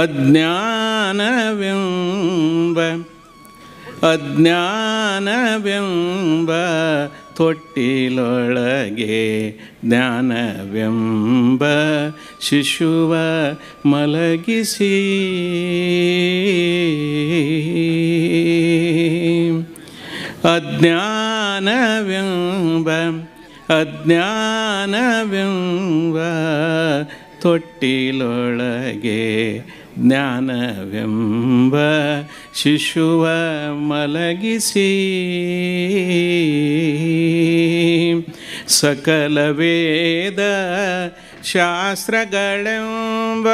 ಅಜ್ಞಾನವೆಂಬ ತೊಟ್ಟಿಲೊಳಗೆ ಜ್ಞಾನವೆಂಬ ಶಿಶುವ ಮಲಗಿಸಿ ಅಜ್ಞಾನವೆಂಬ ತೊಟ್ಟಿಲೊಳಗೆ ಜ್ಞಾನವೆಂಬ ಶಿಶುವ ಮಲಗಿಸಿ ಸಕಲ ವೇದ ಶಾಸ್ತ್ರಗಳೆಂಬ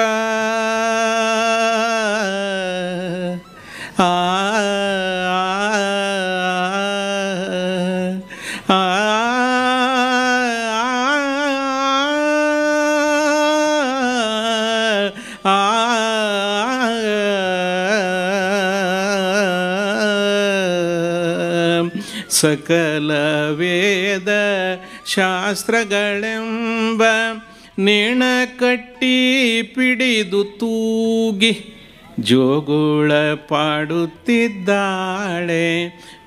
ಸಕಲ ವೇದ ಶಾಸ್ತ್ರಗಳೆಂಬ ನೇಣ ಕಟ್ಟಿ ಪಿಡಿದು ತೂಗಿ ಜೋಗುಳ ಪಾಡುತ್ತಿದ್ದಾಳೆ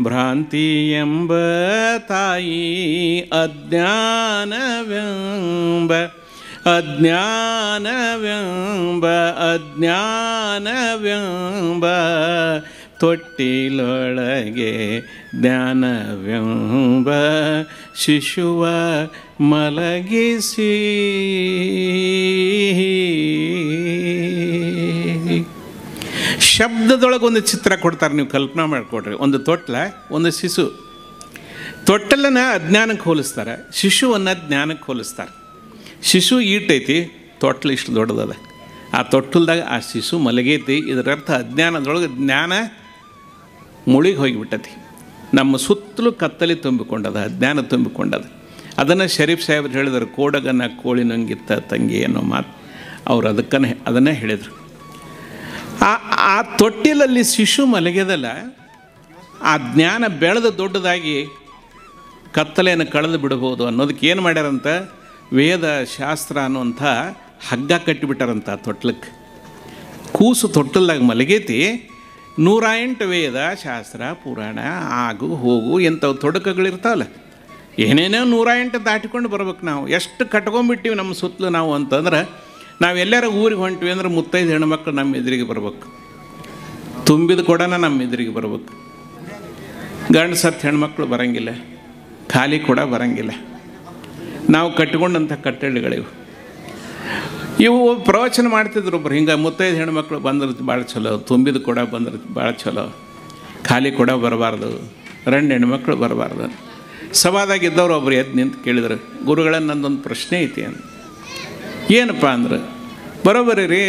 ಭ್ರಾಂತಿ ಎಂಬ ತಾಯಿ ಅಜ್ಞಾನವೆಂಬ ತೊಟ್ಟಿಲೊಳಗೆ ಜ್ಞಾನವೆಂಬ ಶಿಶುವ ಮಲಗಿಸಿ ಶಬ್ದದೊಳಗೊಂದು ಚಿತ್ರ ಕೊಡ್ತಾರೆ. ನೀವು ಕಲ್ಪನಾ ಮಾಡಿಕೊಡ್ರಿ. ಒಂದು ತೊಟ್ಲ, ಒಂದು ಶಿಶು. ತೊಟ್ಟಲನ್ನು ಅಜ್ಞಾನಕ್ಕೆ ಹೋಲಿಸ್ತಾರೆ, ಶಿಶುವನ್ನು ಜ್ಞಾನಕ್ಕೆ ಹೋಲಿಸ್ತಾರೆ. ಶಿಶು ಈಟೈತಿ, ತೊಟ್ಲು ಇಷ್ಟು ದೊಡ್ಡದದ. ಆ ತೊಟ್ಟಲ್ದಾಗ ಆ ಶಿಶು ಮಲಗೈತಿ. ಇದರರ್ಥ ಅಜ್ಞಾನದೊಳಗೆ ಜ್ಞಾನ ಮುಳಿಗೆ ಹೋಗಿಬಿಟ್ಟತಿ. ನಮ್ಮ ಸುತ್ತಲೂ ಕತ್ತಲಿ ತುಂಬಿಕೊಂಡದ, ಅಜ್ಞಾನ ತುಂಬಿಕೊಂಡದ. ಅದನ್ನು ಶರೀಫ್ ಸಾಹೇಬ್ರು ಹೇಳಿದರು, ಕೋಡಗನ ಕೋಳಿ ನುಂಗಿತ್ತ ತಂಗಿ ಅನ್ನೋ ಮಾತು ಅವರು ಅದನ್ನೇ ಹೇಳಿದರು. ಆ ತೊಟ್ಟಿಲಲ್ಲಿ ಶಿಶು ಮಲಗ್ಯದಲ್ಲ, ಆ ಜ್ಞಾನ ಬೆಳೆದು ದೊಡ್ಡದಾಗಿ ಕತ್ತಲೆಯನ್ನು ಕಳೆದು ಬಿಡ್ಬೋದು ಅನ್ನೋದಕ್ಕೆ ಏನು ಮಾಡ್ಯಾರಂತ, ವೇದ ಶಾಸ್ತ್ರ ಅನ್ನುವಂಥ ಹಗ್ಗ ಕಟ್ಟಿಬಿಟ್ಟಾರಂತ ತೊಟ್ಲಕ್ಕೆ. ಕೂಸು ತೊಟ್ಟಲ್ದಾಗ ಮಲಗೈತಿ, 108 ವೇದ ಶಾಸ್ತ್ರ ಪುರಾಣ ಆಗು ಹೋಗು ಎಂಥವು ತೊಡಕುಗಳಿರ್ತಾವಲ್ಲ, ಏನೇನೋ 108 ದಾಟಿಕೊಂಡು ಬರ್ಬೇಕು. ನಾವು ಎಷ್ಟು ಕಟ್ಕೊಂಡ್ಬಿಟ್ಟಿವಿ ನಮ್ಮ ಸುತ್ತಲೂ ನಾವು ಅಂತಂದ್ರೆ, ನಾವು ಎಲ್ಲಾರ ಊರಿಗೆ ಹೊಂಟಿವಿ ಅಂದ್ರೆ ಮುತ್ತೈದು ಹೆಣ್ಮಕ್ಳು ನಮ್ಮ ಎದುರಿಗೆ ಬರ್ಬೇಕು, ತುಂಬಿದ ಕೊಡನ ನಮ್ಮ ಎದುರಿಗೆ ಬರ್ಬೇಕು. ಗಂಡು ಸತ್ತು ಹೆಣ್ಮಕ್ಳು ಬರೋಂಗಿಲ್ಲ, ಖಾಲಿ ಕೊಡ ಬರೋಂಗಿಲ್ಲ. ನಾವು ಕಟ್ಟಿಕೊಂಡಂಥ ಕಟ್ಟಳೆಗಳಿವು. ಇವು ಪ್ರವಚನ ಮಾಡ್ತಿದ್ರು ಒಬ್ರು, ಹಿಂಗೆ ಮುತ್ತೈದು ಹೆಣ್ಮಕ್ಳು ಬಂದ್ರೆ ಭಾಳ ಚಲೋ, ತುಂಬಿದ ಕೊಡ ಬಂದ್ರೆ ಭಾಳ ಚಲೋ, ಖಾಲಿ ಕೊಡ ಬರಬಾರ್ದು, 2 ಹೆಣ್ಮಕ್ಳು ಬರಬಾರ್ದು. ಸಭಾದಾಗಿದ್ದವ್ರು ಒಬ್ರು ಎದ್ದು ನಿಂತು ಕೇಳಿದ್ರು, ಗುರುಗಳನ್ನ ನಂದೊಂದು ಪ್ರಶ್ನೆ ಐತಿ ಅಂತ. ಏನಪ್ಪ ಅಂದ್ರೆ, ಬರೋಬ್ಬರಿ ರೀ,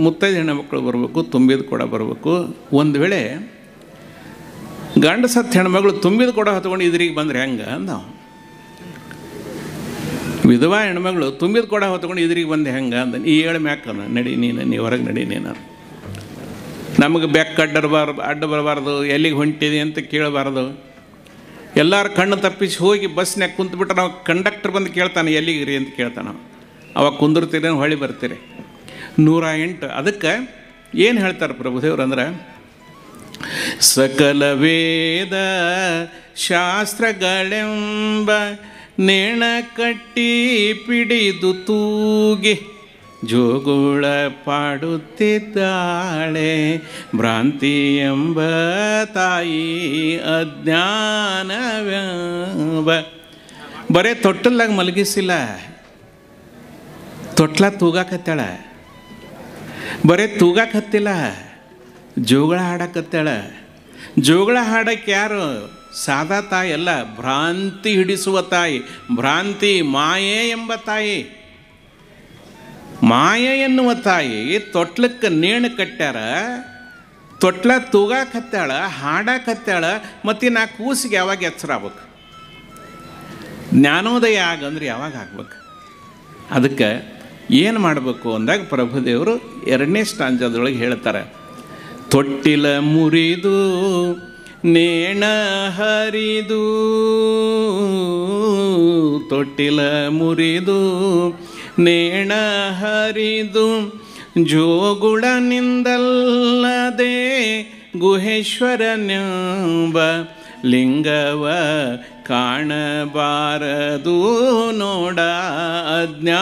ಮುತ್ತೈದು ಹೆಣ್ಮಕ್ಳು ಬರಬೇಕು, ತುಂಬಿದ ಕೊಡ ಬರಬೇಕು. ಒಂದು ವೇಳೆ ಗಂಡು ಸತ್ತು ಹೆಣ್ಮಗಳು ತುಂಬಿದ ಕೊಡ ಹೊತ್ಕೊಂಡು ಇದ್ರಿಗೆ ಬಂದ್ರೆ ಹೆಂಗೆ ಅಂದ. ವಿಧವಾ ಹೆಣ್ಮಗಳು ತುಂಬಿದ ಕೊಡ ಹೊತ್ಕೊಂಡು ಇದ್ರಿಗೆ ಬಂದು ಹೆಂಗೆ ಅಂದ. ಈ ಹೇಳಿ ಮ್ಯಾಕನ ನಡಿ ನೀ ಹೊರಗೆ ನಡಿ ನೀನು. ನಮಗೆ ಬೆಕ್ಕ ಅಡ್ಡ ಬರಬಾರ್ದು, ಎಲ್ಲಿಗೆ ಹೊಂಟಿದೆ ಅಂತ ಕೇಳಬಾರ್ದು. ಎಲ್ಲರೂ ಕಣ್ಣು ತಪ್ಪಿಸಿ ಹೋಗಿ ಬಸ್ನ್ಯಾಗ ಕುಂತ್ಬಿಟ್ರೆ ನಾವು ಕಂಡಕ್ಟರ್ ಬಂದು ಕೇಳ್ತಾನೆ ಎಲ್ಲಿಗೆ ರೀ ಅಂತ ಕೇಳ್ತಾನೆ. ಅವಾಗ ಕುಂದಿರ್ತೀರಿ, ಹೊಳಿ ಬರ್ತೀರಿ. 108. ಅದಕ್ಕೆ ಏನು ಹೇಳ್ತಾರೆ ಪ್ರಭುದೇವ್ರು ಅಂದ್ರೆ, ಸಕಲ ವೇದ ಶಾಸ್ತ್ರಗಳೆಂಬ ನೇಣ ಕಟ್ಟಿ ಪಿಡಿದು ತೂಗಿ ಜೋಗುಳ ಪಾಡುತ್ತಿದ್ದಾಳೆ ಭ್ರಾಂತಿ ಎಂಬ ತಾಯಿ ಅಜ್ಞಾನವೆಂಬ. ಬರೇ ತೊಟ್ಟಲ್ಲಾಗ ಮಲಗಿಸಿಲ್ಲ, ತೊಟ್ಲ ತೂಗಾಕತ್ತಾಳ. ಬರೇ ತೂಗಾಕತ್ತಿಲ್ಲ, ಜೋಗಳ ಹಾಡಕತ್ತಾಳ. ಜೋಗಳ ಹಾಡಕ್ಕೆ ಯಾರು? ಸಾದಾ ತಾಯಿ ಅಲ್ಲ, ಭ್ರಾಂತಿ ಹಿಡಿಸುವ ತಾಯಿ. ಭ್ರಾಂತಿ ಮಾಯೆ ಎಂಬ ತಾಯಿ, ಮಾಯೆ ಎನ್ನುವ ತಾಯಿ ತೊಟ್ಲಕ್ಕೆ ನೇಣು ಕಟ್ಟ್ಯಾರ. ತೊಟ್ಲ ತೂಗಾಕತ್ತಾಳ, ಹಾಡಾಕತ್ತಾಳ. ಮತ್ತು ನಾ ಕೂಸಿಗೆ ಯಾವಾಗ ಎಚ್ಚರ ಆಗ್ಬೇಕು? ಜ್ಞಾನೋದಯ ಆಗಂದ್ರೆ ಯಾವಾಗ ಆಗ್ಬೇಕು? ಅದಕ್ಕೆ ಏನು ಮಾಡಬೇಕು ಅಂದಾಗ ಪ್ರಭುದೇವರು 2ನೇ ಸ್ಟಾಂಜದೊಳಗೆ ಹೇಳ್ತಾರೆ, ತೊಟ್ಟಿಲ ಮುರಿದು ನೇಣ ಹರಿದು ತೊಟ್ಟಿಲ ಮುರಿದು ನೇಣ ಹರಿದು ಜೋಗುಳನಿಂದಲ್ಲದೆ ಗುಹೇಶ್ವರನೆಂಬ ಲಿಂಗವ ಕಾಣಬಾರದು ನೋಡ ಅಜ್ಞಾನವೆಂಬ.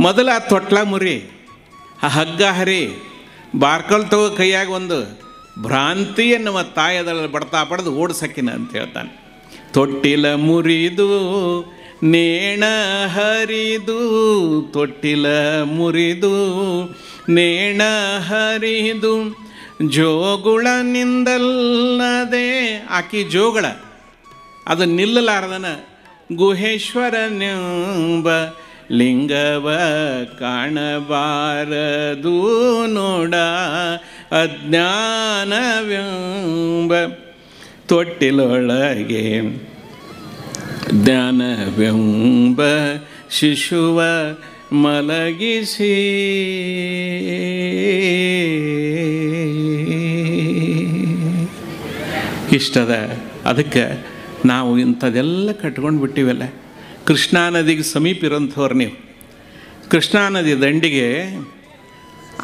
ಮೊದಲ ಆ ತೊಟ್ಲ ಮುರಿ, ಆ ಹಗ್ಗ ಹರಿ, ಬಾರ್ಕಲ್ ತಗೋ ಕೈಯಾಗ ಒಂದು ಭ್ರಾಂತಿ ಎನ್ನುವ ತಾಯದಲ್ಲಿ ಬಡ್ತಾ ಪಡೆದು ಓಡಿಸಕ್ಕಿನ ಅಂತ ಹೇಳ್ತಾನೆ. ತೊಟ್ಟಿಲ ಮುರಿದು ನೇಣ ಹರಿದು ತೊಟ್ಟಿಲ ಮುರಿದು ನೇಣ ಹರಿದು ಜೋಗುಳನಿಂದಲ್ಲದೆ ಆಕಿ ಜೋಗಳ ಅದು ನಿಲ್ಲಲಾರದನ ಗುಹೇಶ್ವರನೆಂಬ ಲಿಂಗವ ಕಾಣಬಾರದು ನೋಡ ಅಜ್ಞಾನವೆಂಬ. ತೊಟ್ಟಿಲೊಳಗೆ ಜ್ಞಾನವೆಂಬ ಶಿಶುವ ಮಲಗಿಸಿ ಇಷ್ಟದ. ಅದಕ್ಕೆ ನಾವು ಇಂಥದ್ದೆಲ್ಲ ಕಟ್ಕೊಂಡು ಬಿಟ್ಟಿವಲ್ಲ. ಕೃಷ್ಣಾ ನದಿಗೆ ಸಮೀಪ ಇರೋಂಥವ್ರು ನೀವು. ಕೃಷ್ಣಾ ನದಿ ದಂಡಿಗೆ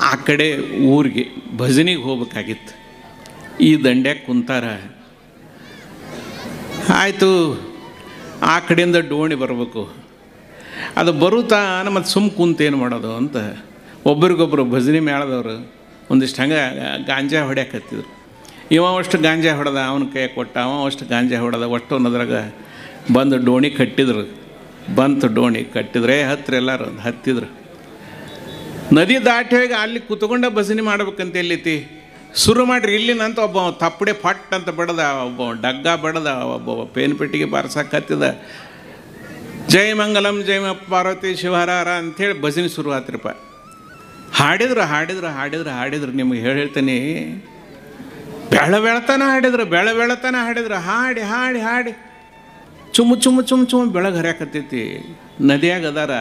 ಆ ಕಡೆ ಊರಿಗೆ ಭಜನಿಗೆ ಹೋಗ್ಬೇಕಾಗಿತ್ತು. ಈ ದಂಡ್ಯಾಗ ಕುಂತಾರ. ಆಯಿತು, ಆ ಕಡೆಯಿಂದ ಡೋಣಿ ಬರಬೇಕು. ಅದು ಬರುತ್ತಾನ ಮತ್ತು ಸುಮ್ಮ ಕುಂತೇನು ಮಾಡೋದು ಅಂತ ಒಬ್ರಿಗೊಬ್ಬರು ಭಜನೆ ಮೇಳದವರು ಒಂದಿಷ್ಟು ಹಂಗೆ ಗಾಂಜಾ ಹೊಡ್ಯಾಕತ್ತಿದ್ರು. ಇವ ಅಷ್ಟು ಗಾಂಜಾ ಹೊಡೆದ, ಅವನ ಕೈ ಕೊಟ್ಟ, ಅವ ಅಷ್ಟು ಗಾಂಜಾ ಹೊಡೆದ. ಒಟ್ಟು ಅನ್ನೋದ್ರಾಗ ಬಂದು ಡೋಣಿ ಕಟ್ಟಿದ್ರು. ಬಂತು ಡೋಣಿ ಕಟ್ಟಿದ್ರೆ ಹತ್ತಿರ ಎಲ್ಲರೂ ಹತ್ತಿದ್ರು. ನದಿ ದಾಟಿ ಹೋಗಿ ಅಲ್ಲಿ ಕೂತ್ಕೊಂಡ ಭಜನೆ ಮಾಡ್ಬೇಕಂತ ಎಲ್ಲೈತಿ ಶುರು ಮಾಡಿರಿ. ಇಲ್ಲಿನಂತ ಒಬ್ಬ ತಪ್ಪಡೆ ಫಟ್ ಅಂತ ಬಡದ, ಒಬ್ಬ ಡಗ್ಗ ಬಡದ, ಒಬ್ಬ ಪೇನ್ ಪೆಟ್ಟಿಗೆ ಬಾರ್ಸಕ್ಕೆ ಹತ್ತಿದ. ಜೈ ಮಂಗಲಂ ಜೈ ಪಾರ್ವತಿ ಶಿವಹರ ಅಂಥೇಳಿ ಭಜನೆ ಶುರು ಆತ್ರಪ್ಪ. ಹಾಡಿದ್ರು ಹಾಡಿದ್ರು ಹಾಡಿದ್ರು ಹಾಡಿದ್ರು ನಿಮಗೆ ಹೇಳ್ತೀನಿ. ಬೆಳತಾನ ಹಾಡಿದ್ರು, ಬೆಳತಾನ ಹಾಡಿದ್ರು. ಹಾಡಿ ಹಾಡಿ ಹಾಡಿ ಚುಮ್ಮು ಚುಮ್ಮು ಚುಮ್ಮು ಚುಮ್ಮು ಬೆಳಗ್ಗೆ ಹರಿಯಾಕತ್ತೈತಿ. ನದಿಯಾಗ ಅದಾರ.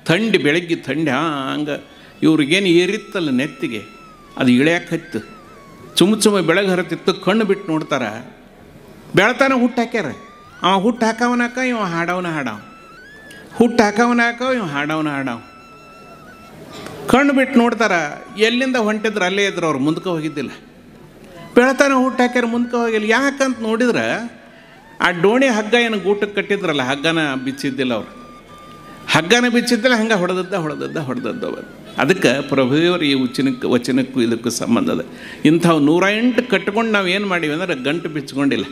ಥಂಡಿ, ಬೆಳಗ್ಗೆ ಥಂಡಿ ಹಂಗೆ ಇವ್ರಿಗೇನು ಏರಿತ್ತಲ್ಲ ನೆತ್ತಿಗೆ ಅದು ಇಳ್ಯಾಕೆ ಹತ್ತು. ಚುಮ್ಮು ಚುಮ್ಮು ಬೆಳಗ್ಗೆ ಹರತಿತ್ತು. ಕಣ್ಣು ಬಿಟ್ಟು ನೋಡ್ತಾರ. ಬೆಳತಾನ ಹುಟ್ಟು ಹಾಕ್ಯಾರ. ಅವ ಹುಟ್ಟು ಹಾಕವನಾಕ, ಇವ ಹಾಡವನ ಹಾಡವ. ಹುಟ್ಟು ಹಾಕವನ ಹಾಕವ, ಇವ ಹಾಡವನ ಹಾಡವ. ಕಣ್ಣು ಬಿಟ್ಟು ನೋಡ್ತಾರ. ಎಲ್ಲಿಂದ ಹೊಂಟಿದ್ರು ಅಲ್ಲೇ ಇದ್ರು ಅವ್ರು, ಮುಂದಕ್ಕೆ ಹೋಗಿದ್ದಿಲ್ಲ. ಬೆಳತಾನ ಹುಟ್ಟು ಹಾಕ್ಯಾರ, ಮುಂದಕ್ಕೆ ಹೋಗಿಲ್ಲ. ಯಾಕಂತ ನೋಡಿದ್ರೆ ಆ ಡೋಣಿ ಹಗ್ಗ ಏನು ಗೂಟಕ್ಕೆ ಕಟ್ಟಿದ್ರಲ್ಲ, ಹಗ್ಗನ ಬಿಚ್ಚಿದ್ದಿಲ್ಲ ಅವರು. ಹಗ್ಗನ ಬಿಚ್ಚಿದ್ದಿಲ್ಲ, ಹಂಗೆ ಹೊಡೆದದ್ದ. ಅದಕ್ಕೆ ಪ್ರಭುದೇವರು ಈ ವಚನಕ್ಕೂ ಇದಕ್ಕೂ ಸಂಬಂಧದ. ಇಂಥವು 108 ಕಟ್ಕೊಂಡು ನಾವು ಏನು ಮಾಡೀವಿ ಅಂದ್ರೆ ಗಂಟು ಬಿಚ್ಕೊಂಡಿಲ್ಲ.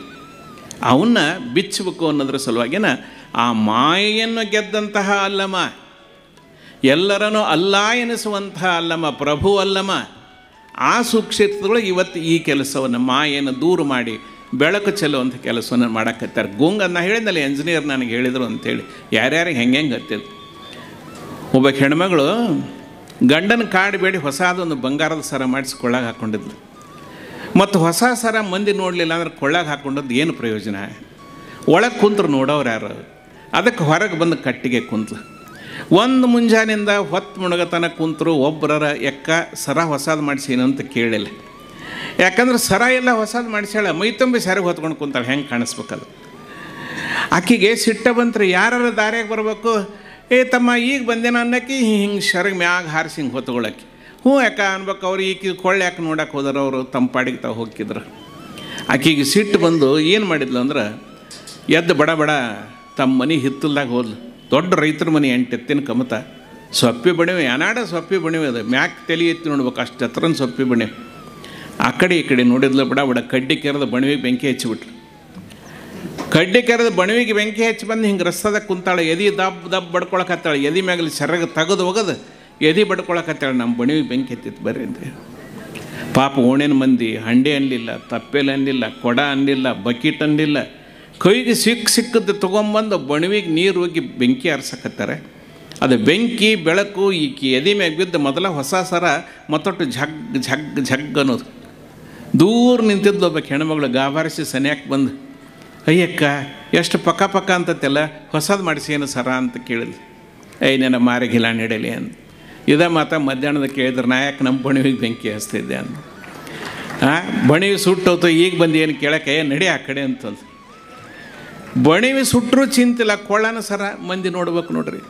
ಅವನ್ನ ಬಿಚ್ಚಬೇಕು ಅನ್ನೋದ್ರ ಸಲುವಾಗಿನ ಆ ಮಾಯೆಯನ್ನು ಗೆದ್ದಂತಹ ಅಲ್ಲಮ, ಎಲ್ಲರನ್ನೂ ಅಲ್ಲ ಎನಿಸುವಂತಹ ಅಲ್ಲಮ, ಪ್ರಭು ಅಲ್ಲಮ. ಆ ಸುಕ್ಷೇತ್ರದೊಳಗೆ ಇವತ್ತು ಈ ಕೆಲಸವನ್ನು ಮಾಯೆಯನ್ನು ದೂರ ಮಾಡಿ ಬೆಳಕು ಚೆಲ್ಲುವಂಥ ಕೆಲಸವನ್ನು ಮಾಡಕತ್ತಾರೆ. ನಾ ಹೇಳಿದ್ನಲ್ಲ, ಎಂಜಿನಿಯರ್ ನನಗೆ ಹೇಳಿದರು ಅಂಥೇಳಿ. ಯಾರ್ಯಾರಿಗೆ ಹೆಂಗೆ ಗೊತ್ತಿಲ್ಲ. ಒಬ್ಬ ಹೆಣ್ಮಗಳು ಗಂಡನ ಕಾಡಬೇಡಿ ಹೊಸದೊಂದು ಬಂಗಾರದ ಸರ ಮಾಡಿಸಿ ಕೊಳ್ಳಾಗ ಹಾಕ್ಕೊಂಡಿದ್ಲು. ಮತ್ತು ಹೊಸ ಸರ ಮಂದಿ ನೋಡಲಿಲ್ಲ ಅಂದ್ರೆ ಕೊಳ್ಳಾಗ ಹಾಕ್ಕೊಂಡದ್ದು ಏನು ಪ್ರಯೋಜನ? ಒಳಗೆ ಕುಂತ್ರು ನೋಡೋರು ಯಾರು? ಅದಕ್ಕೆ ಹೊರಗೆ ಬಂದು ಕಟ್ಟಿಗೆ ಕುಂತ್ಲು. ಒಂದು ಮುಂಜಾನಿಂದ ಹೊತ್ತು ಮುಣಗತನ ಕುಂತರು. ಒಬ್ಬರ ಎಕ್ಕ ಸರ ಹೊಸದು ಮಾಡಿಸೀನು ಅಂತ ಕೇಳಿಲ್ಲ. ಯಾಕಂದ್ರೆ ಸರ ಎಲ್ಲ ಹೊಸದು ಮಾಡಿಸ್ಯಾಳ, ಮೈ ತುಂಬಿ ಸರಿಗೆ ಹೊತ್ಕೊಂಡು ಕುಂತಾಳೆ. ಹೆಂಗೆ ಕಾಣಿಸ್ಬೇಕದು? ಆಕೆಗೆ ಸಿಟ್ಟ ಬಂತ್ರಿ. ಯಾರು ದಾರ್ಯಾಗ ಬರಬೇಕು, ಏ ತಮ್ಮ ಈಗ ಬಂದೇನ ಅನ್ನಕ್ಕೆ ಹಿಂಗೆ ಸರಿಗೆ ಮ್ಯಾಗ ಹಾರಿಸಿ ಹಿಂಗೆ ಹೊತ್ಕೊಳ್ಳೋಕೆ. ಹ್ಞೂ ಯಾಕ ಅನ್ಬೇಕು. ಅವ್ರು ಈಗ ಕೊಳ್ಳೆ ಯಾಕೆ ನೋಡಕ್ಕೆ ಹೋದ್ರೆ ಅವರು ತಮ್ಮ ಪಾಡಿಗೆ ತಾವು ಹೋಗಿದ್ರು. ಆಕೆಗೆ ಸಿಟ್ಟು ಬಂದು ಏನು ಮಾಡಿದ್ಲು ಅಂದ್ರೆ, ಎದ್ದು ಬಡ ಬಡ ತಮ್ಮ ಮನೆ ಹಿತ್ತಲ್ದಾಗ ಹೋದ್ಲು. ದೊಡ್ಡ ರೈತರ ಮನೆ, 8 ಎತ್ತಿನ ಕಮತ, ಸೊಪ್ಪಿ ಬಣಿವೆ, ಅನಾಡ ಸೊಪ್ಪಿ ಬಣಿವೆ. ಅದು ಮ್ಯಾಕ್ ತಲೆ ಎತ್ತಿ ನೋಡ್ಬೇಕು, ಅಷ್ಟು ಹತ್ರನ ಸೊಪ್ಪಿ ಬಣಿವೆ. ಆ ಕಡೆ ಈ ಕಡೆ ನೋಡಿದ್ಲು. ಬಡ ಬಡ ಕಡ್ಡಿ ಕೆರೆದು ಬಣಿವಿಗೆ ಬೆಂಕಿ ಹಚ್ಚಿಬಿಟ್ಲು. ಕಡ್ಡಿ ಕೆರೆದು ಬಣಿವಿಗೆ ಬೆಂಕಿ ಹಚ್ಚಿ ಬಂದು ಹಿಂಗೆ ರಸ್ತದಾಗ ಕುಂತಾಳೆ. ಎದೆ ದಬ್ಬ ಬಡ್ಕೊಳಕತ್ತಾಳೆ. ಎದೆ ಮ್ಯಾಗಲಿ ಸೆರಗ ತೆಗೆದು ಹೋಗೋದು ಎದೆ ಬಡ್ಕೊಳಕತ್ತಾಳೆ. ನಮ್ಮ ಬಣಿವಿಗೆ ಬೆಂಕಿ ಹತ್ತಿತ್ತು ಬರ್ರಿ ಅಂತ. ಪಾಪ ಓಣಿನ ಮಂದಿ ಹಂಡೆ ಅನ್ನಲಿಲ್ಲ, ತಪ್ಪೆಲೆ ಅನ್ನಲಿಲ್ಲ, ಕೊಡ ಅನ್ನಲಿಲ್ಲ, ಬಕೀಟ್ ಅನ್ನಲಿಲ್ಲ. ಕೈಗೆ ಸಿಕ್ಕದ್ದು ತೊಗೊಂಬಂದು ಬಣಿವಿಗೆ ನೀರು ಹೋಗಿ ಬೆಂಕಿ ಆರಿಸಕತ್ತಾರೆ. ಅದು ಬೆಂಕಿ ಬೆಳಕು ಈಕಿ ಎದೆ ಮ್ಯಾಗ ಬಿದ್ದು ಮೊದಲ ಹೊಸ ಸರ ಮತ್ತೊಟ್ಟು ಝಗ್ ಝಗ್ ಝಗ್ ಅನ್ನೋದು. ದೂರ ನಿಂತಿದ್ದು ಒಬ್ಬ ಹೆಣ್ಮಗಳು ಗಾಬಾರಿಸಿ ಸನ್ಯಾಕೆ ಬಂದು, ಅಯ್ಯಕ್ಕ ಎಷ್ಟು ಪಕ್ಕ ಅಂತತ್ತೆಲ್ಲ ಹೊಸದು ಮಾಡಿಸಿ ಏನು ಸರ ಅಂತ ಕೇಳಿದ್ಲು. ನನ್ನ ಮಾರಿಗಿಲ್ಲ ನಡೆಯಲಿ ಅಂತ. ಇದ ಮಾತ ಮಧ್ಯಾಹ್ನದ ಕೇಳಿದ್ರೆ, ನಾ ಯಾಕೆ ನಮ್ಮ ಬಣಿವಿಗೆ ಬೆಂಕಿ ಹಚ್ತಿದ್ದೆ ಅಂದ. ಬಣಿವಿ ಸುಟ್ಟೋತು ಈಗ ಬಂದು ಏನು ಕೇಳಕ್ಕೆ ನಡಿ ಆ ಕಡೆ ಅಂತಂದು. ಬಣಿವಿ ಸುಟ್ಟರು ಚಿಂತಿಲ್ಲ, ಕೊಳ್ಳನ ಸರ ಮಂದಿ ನೋಡ್ಬೇಕು ನೋಡ್ರಿ.